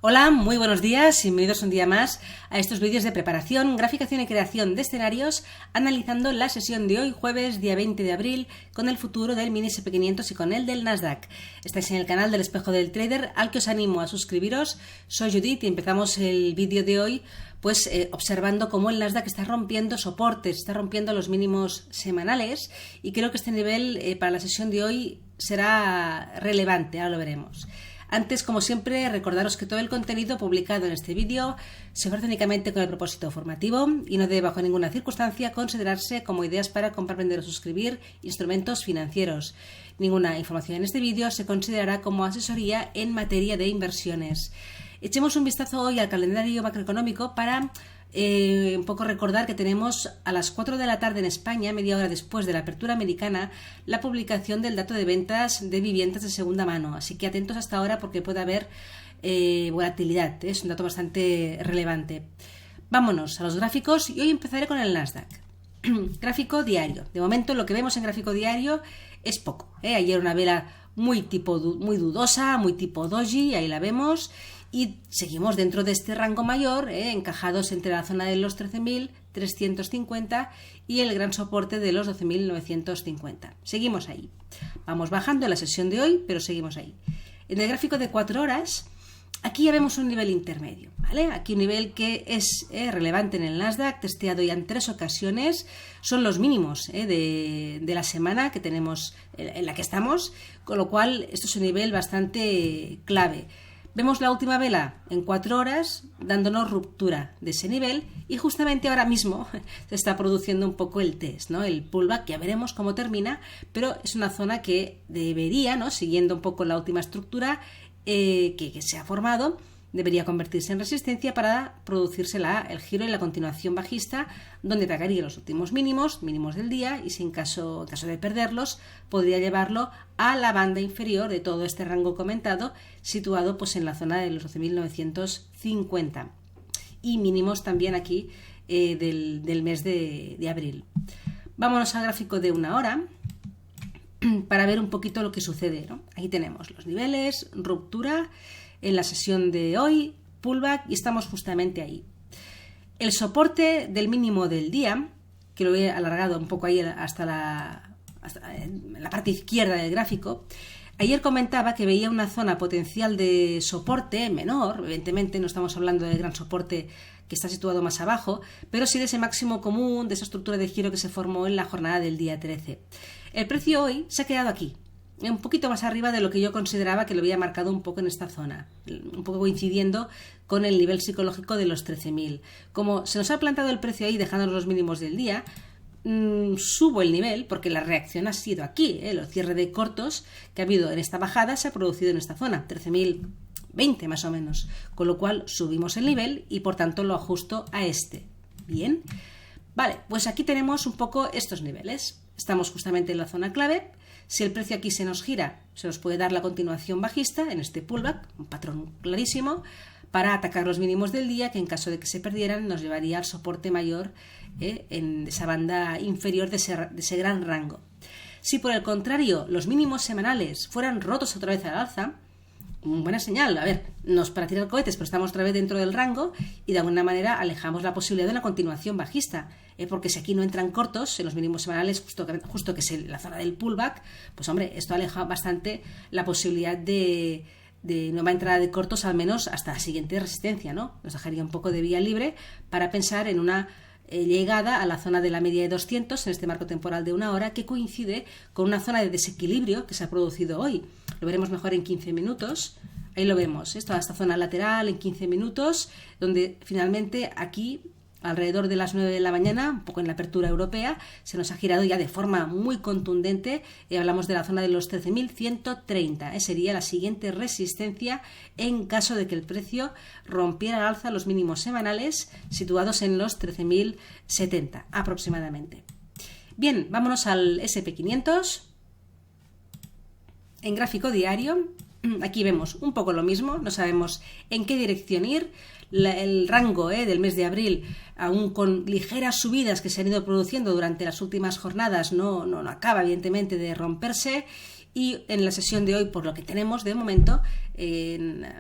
Hola, muy buenos días, bienvenidos un día más a estos vídeos de preparación, graficación y creación de escenarios, analizando la sesión de hoy, jueves, día 20 de abril, con el futuro del mini SP500 y con el del Nasdaq. Estáis en el canal del Espejo del Trader, al que os animo a suscribiros. Soy Judith y empezamos el vídeo de hoy observando cómo el Nasdaq está rompiendo soportes, está rompiendo los mínimos semanales, y creo que este nivel para la sesión de hoy será relevante, ahora lo veremos. Antes, como siempre, recordaros que todo el contenido publicado en este vídeo se ofrece únicamente con el propósito formativo y no debe bajo ninguna circunstancia considerarse como ideas para comprar, vender o suscribir instrumentos financieros. Ninguna información en este vídeo se considerará como asesoría en materia de inversiones. Echemos un vistazo hoy al calendario macroeconómico para un poco recordar que tenemos a las 4 de la tarde en España, media hora después de la apertura americana, la publicación del dato de ventas de viviendas de segunda mano. Así que atentos hasta ahora porque puede haber volatilidad. Es un dato bastante relevante. Vámonos a los gráficos y hoy empezaré con el Nasdaq. Gráfico diario. De momento lo que vemos en gráfico diario es poco. Ayer una vela muy dudosa, muy tipo doji, ahí la vemos. Y seguimos dentro de este rango mayor, encajados entre la zona de los 13.350 y el gran soporte de los 12.950. Seguimos ahí. Vamos bajando en la sesión de hoy, pero seguimos ahí. En el gráfico de 4 horas, aquí ya vemos un nivel intermedio, ¿vale? Aquí un nivel que es relevante en el Nasdaq, testeado ya en 3 ocasiones. Son los mínimos de la semana que tenemos, en la que estamos, con lo cual esto es un nivel bastante clave. Vemos la última vela en 4 horas dándonos ruptura de ese nivel y justamente ahora mismo se está produciendo un poco el test, ¿no? El pullback, ya veremos cómo termina, pero es una zona que debería, ¿no? Siguiendo un poco la última estructura que se ha formado, debería convertirse en resistencia para producirse el giro y la continuación bajista, donde atacaría los últimos mínimos del día y si en caso de perderlos, podría llevarlo a la banda inferior de todo este rango comentado, situado pues en la zona de los 12.950 y mínimos también aquí del mes de abril. Vámonos al gráfico de 1 hora para ver un poquito lo que sucede, ¿no? Aquí tenemos los niveles, ruptura en la sesión de hoy, pullback, y estamos justamente ahí. El soporte del mínimo del día, que lo he alargado un poco ahí hasta la parte izquierda del gráfico, ayer comentaba que veía una zona potencial de soporte menor, evidentemente no estamos hablando del gran soporte que está situado más abajo, pero sí de ese máximo común, de esa estructura de giro que se formó en la jornada del día 13. El precio hoy se ha quedado aquí, un poquito más arriba de lo que yo consideraba que lo había marcado un poco en esta zona, un poco coincidiendo con el nivel psicológico de los 13.000. Como se nos ha plantado el precio ahí dejándonos los mínimos del día, subo el nivel porque la reacción ha sido aquí, los cierres de cortos que ha habido en esta bajada se ha producido en esta zona, 13.020 más o menos, con lo cual subimos el nivel y por tanto lo ajusto a este. Bien, vale, pues aquí tenemos un poco estos niveles, estamos justamente en la zona clave. Si el precio aquí se nos gira, se nos puede dar la continuación bajista en este pullback, un patrón clarísimo, para atacar los mínimos del día, que en caso de que se perdieran nos llevaría al soporte mayor en esa banda inferior de ese gran rango. Si por el contrario los mínimos semanales fueran rotos otra vez al alza, buena señal, a ver, no es para tirar cohetes, pero estamos otra vez dentro del rango y de alguna manera alejamos la posibilidad de una continuación bajista, porque si aquí no entran cortos en los mínimos semanales, justo que es la zona del pullback, pues hombre, esto aleja bastante la posibilidad de nueva entrada de cortos, al menos hasta la siguiente resistencia, ¿no? Nos dejaría un poco de vía libre para pensar en una llegada a la zona de la media de 200 en este marco temporal de 1 hora que coincide con una zona de desequilibrio que se ha producido hoy. Lo veremos mejor en 15 minutos. Ahí lo vemos, toda esta zona lateral en 15 minutos, donde finalmente aquí, alrededor de las 9 de la mañana, un poco en la apertura europea, se nos ha girado ya de forma muy contundente. Hablamos de la zona de los 13.130. Sería la siguiente resistencia en caso de que el precio rompiera al alza los mínimos semanales situados en los 13.070 aproximadamente. Bien, vámonos al SP500. En gráfico diario, aquí vemos un poco lo mismo, no sabemos en qué dirección ir. El rango del mes de abril, aún con ligeras subidas que se han ido produciendo durante las últimas jornadas, no acaba evidentemente de romperse Y en la sesión de hoy, por lo que tenemos de momento,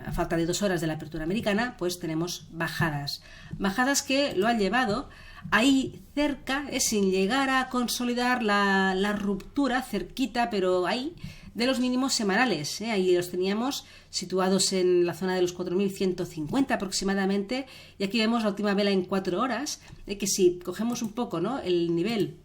a falta de 2 horas de la apertura americana, pues tenemos bajadas. Bajadas que lo han llevado ahí cerca, sin llegar a consolidar la ruptura, cerquita, pero ahí, de los mínimos semanales. Ahí los teníamos situados en la zona de los 4.150 aproximadamente, y aquí vemos la última vela en 4 horas, que si cogemos un poco, ¿no?, el nivel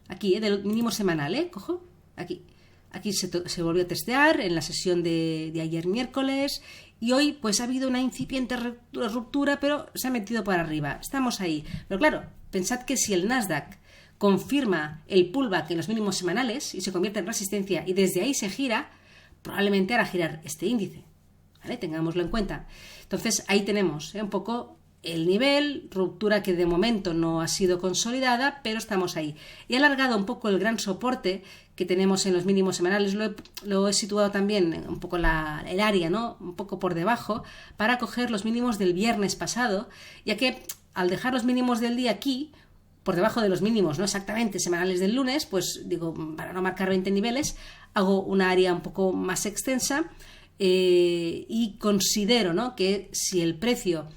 aquí del mínimo semanal, cojo aquí se volvió a testear en la sesión de ayer miércoles, y hoy pues ha habido una incipiente ruptura, pero se ha metido para arriba. Estamos ahí. Pero claro, pensad que si el Nasdaq confirma el pullback en los mínimos semanales y se convierte en resistencia y desde ahí se gira, probablemente hará girar este índice, ¿vale? Tengámoslo en cuenta. Entonces ahí tenemos un poco el nivel, ruptura que de momento no ha sido consolidada, pero estamos ahí. Y he alargado un poco el gran soporte que tenemos en los mínimos semanales, lo he situado también un poco el área, ¿no?, un poco por debajo, para coger los mínimos del viernes pasado, ya que al dejar los mínimos del día aquí, por debajo de los mínimos, no exactamente semanales del lunes, pues digo, para no marcar 20 niveles, hago una área un poco más extensa, y considero, ¿no?, que si el precio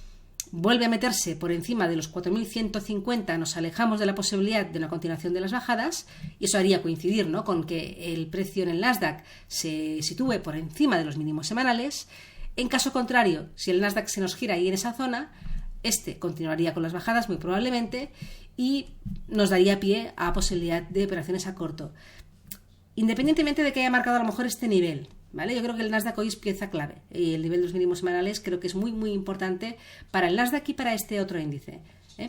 vuelve a meterse por encima de los 4.150, nos alejamos de la posibilidad de una continuación de las bajadas, y eso haría coincidir, ¿no?, con que el precio en el Nasdaq se sitúe por encima de los mínimos semanales. En caso contrario, si el Nasdaq se nos gira ahí en esa zona, continuaría con las bajadas muy probablemente, y nos daría pie a posibilidad de operaciones a corto, independientemente de que haya marcado a lo mejor este nivel, ¿vale? Yo creo que el Nasdaq hoy es pieza clave, y el nivel de los mínimos semanales creo que es muy muy importante para el Nasdaq y para este otro índice,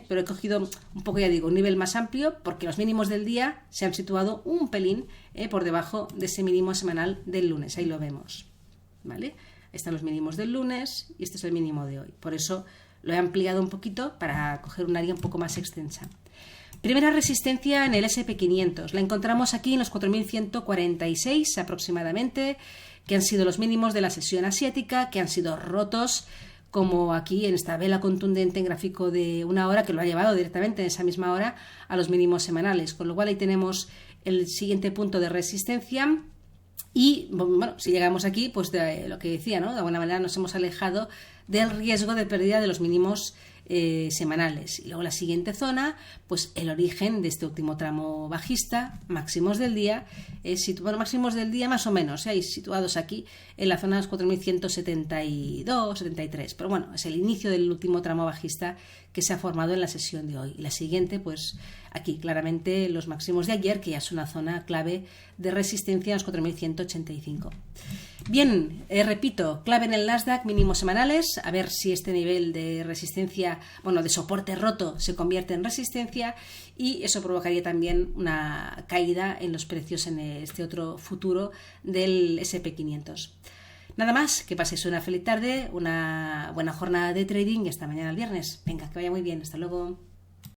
pero he cogido un poco, ya digo, un nivel más amplio porque los mínimos del día se han situado un pelín por debajo de ese mínimo semanal del lunes. Ahí lo vemos, ¿vale? Ahí están los mínimos del lunes y este es el mínimo de hoy. Por eso lo he ampliado un poquito para coger un área un poco más extensa. Primera resistencia en el S&P 500. La encontramos aquí en los 4.146 aproximadamente, que han sido los mínimos de la sesión asiática, que han sido rotos, como aquí en esta vela contundente en gráfico de 1 hora, que lo ha llevado directamente en esa misma hora a los mínimos semanales. Con lo cual ahí tenemos el siguiente punto de resistencia. Y bueno, si llegamos aquí, pues de lo que decía, ¿no?, de alguna manera nos hemos alejado del riesgo de pérdida de los mínimos semanales. Y luego la siguiente zona, pues el origen de este último tramo bajista, máximos del día, máximos del día más o menos, situados aquí en la zona de los 4.172, 73, pero bueno, es el inicio del último tramo bajista que se ha formado en la sesión de hoy. Y la siguiente, pues aquí claramente los máximos de ayer, que ya es una zona clave de resistencia a los 4.185. Bien, repito, clave en el Nasdaq, mínimos semanales, a ver si este nivel de resistencia, de soporte roto se convierte en resistencia, y eso provocaría también una caída en los precios en este otro futuro del S&P 500. Nada más, que paséis una feliz tarde, una buena jornada de trading y hasta mañana el viernes. Venga, que vaya muy bien, hasta luego.